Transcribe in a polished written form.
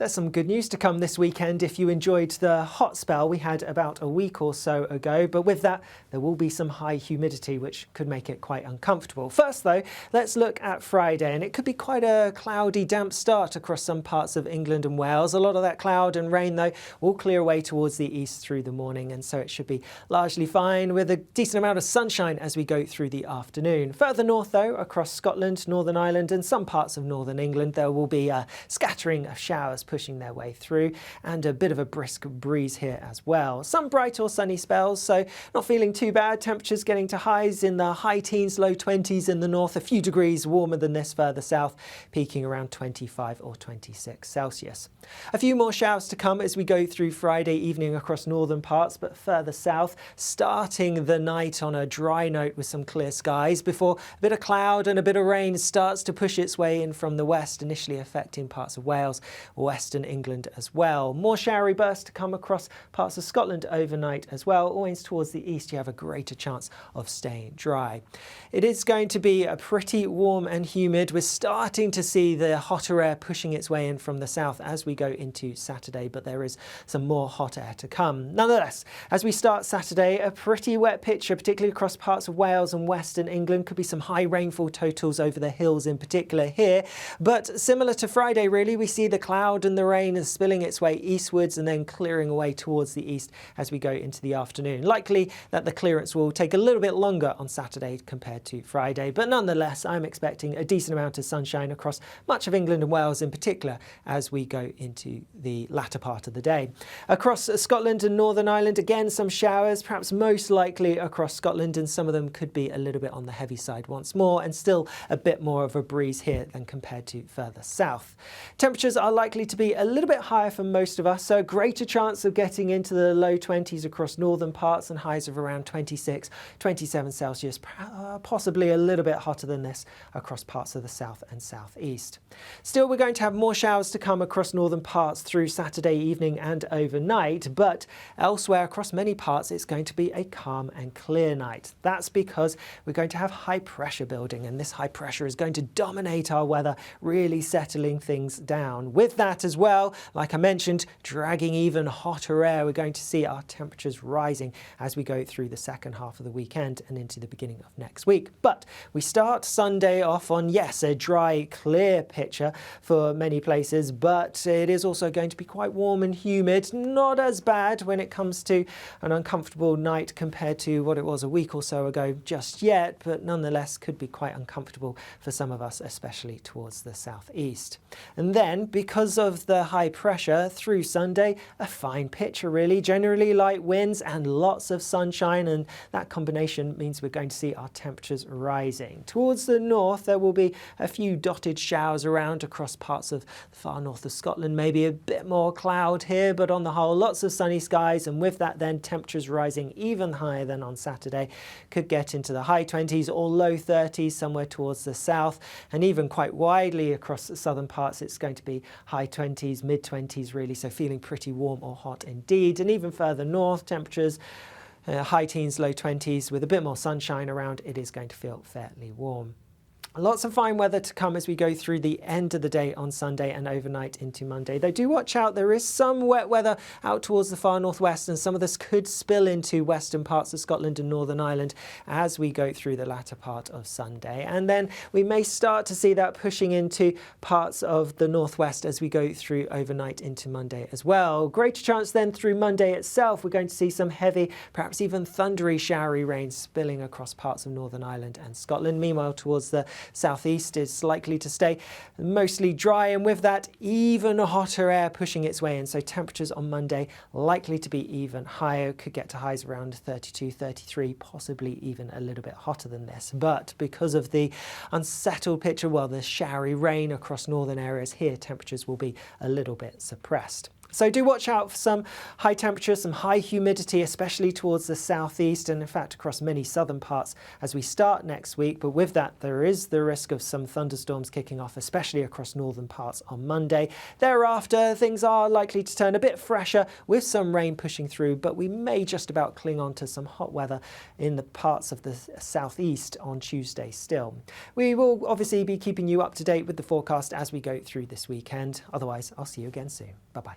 There's some good news to come this weekend if you enjoyed the hot spell we had about a week or so ago, but with that there will be some high humidity which could make it quite uncomfortable. First though, let's look at Friday, and it could be quite a cloudy, damp start across some parts of England and Wales. A lot of that cloud and rain though will clear away towards the east through the morning, and so it should be largely fine with a decent amount of sunshine as we go through the afternoon. Further north though, across Scotland, Northern Ireland and some parts of northern England, there will be a scattering of showers pushing their way through, and a bit of a brisk breeze here as well. Some bright or sunny spells, so not feeling too bad. Temperatures getting to highs in the high teens, low 20s in the north, a few degrees warmer than this further south, peaking around 25 or 26 Celsius. A few more showers to come as we go through Friday evening across northern parts, but further south, starting the night on a dry note with some clear skies before a bit of cloud and a bit of rain starts to push its way in from the west, initially affecting parts of Wales, western England as well. More showery bursts to come across parts of Scotland overnight as well. Always towards the east you have a greater chance of staying dry. It is going to be a pretty warm and humid. We're starting to see the hotter air pushing its way in from the south as we go into Saturday, but there is some more hot air to come. Nonetheless, as we start Saturday, a pretty wet picture, particularly across parts of Wales and western England. Could be some high rainfall totals over the hills in particular here, but similar to Friday really, we see the cloud and the rain is spilling its way eastwards and then clearing away towards the east as we go into the afternoon. Likely that the clearance will take a little bit longer on Saturday compared to Friday, but nonetheless I'm expecting a decent amount of sunshine across much of England and Wales in particular as we go into the latter part of the day. Across Scotland and Northern Ireland, again some showers, perhaps most likely across Scotland, and some of them could be a little bit on the heavy side once more, and still a bit more of a breeze here than compared to further south. Temperatures are likely to be a little bit higher for most of us, so a greater chance of getting into the low 20s across northern parts and highs of around 26, 27 Celsius, possibly a little bit hotter than this across parts of the south and southeast. Still, we're going to have more showers to come across northern parts through Saturday evening and overnight, but elsewhere across many parts it's going to be a calm and clear night. That's because we're going to have high pressure building, and this high pressure is going to dominate our weather, really settling things down. With that as well, like I mentioned, dragging even hotter air, we're going to see our temperatures rising as we go through the second half of the weekend and into the beginning of next week. But we start Sunday off on, yes, a dry, clear picture for many places, but it is also going to be quite warm and humid. Not as bad when it comes to an uncomfortable night compared to what it was a week or so ago just yet, but nonetheless could be quite uncomfortable for some of us, especially towards the southeast. And then, because of the high pressure through Sunday, a fine picture really, generally light winds and lots of sunshine, and that combination means we're going to see our temperatures rising. Towards the north there will be a few dotted showers around across parts of the far north of Scotland, maybe a bit more cloud here, but on the whole lots of sunny skies, and with that then temperatures rising even higher than on Saturday. Could get into the high 20s or low 30s somewhere towards the south, and even quite widely across the southern parts it's going to be high 20s, mid 20s really, so feeling pretty warm or hot indeed. And even further north, temperatures high teens, low 20s with a bit more sunshine around, it is going to feel fairly warm. Lots of fine weather to come as we go through the end of the day on Sunday and overnight into Monday. Though do watch out, there is some wet weather out towards the far northwest, and some of this could spill into western parts of Scotland and Northern Ireland as we go through the latter part of Sunday. And then we may start to see that pushing into parts of the northwest as we go through overnight into Monday as well. Greater chance then through Monday itself, we're going to see some heavy, perhaps even thundery, showery rain spilling across parts of Northern Ireland and Scotland. Meanwhile, towards the southeast is likely to stay mostly dry, and with that even hotter air pushing its way in, so temperatures on Monday likely to be even higher, could get to highs around 32, 33, possibly even a little bit hotter than this. But because of the unsettled picture, well, the showery rain across northern areas here, temperatures will be a little bit suppressed. So do watch out for some high temperatures, some high humidity, especially towards the southeast and in fact across many southern parts as we start next week. But with that, there is the risk of some thunderstorms kicking off, especially across northern parts on Monday. Thereafter, things are likely to turn a bit fresher with some rain pushing through, but we may just about cling on to some hot weather in the parts of the southeast on Tuesday still. We will obviously be keeping you up to date with the forecast as we go through this weekend. Otherwise, I'll see you again soon. Bye-bye.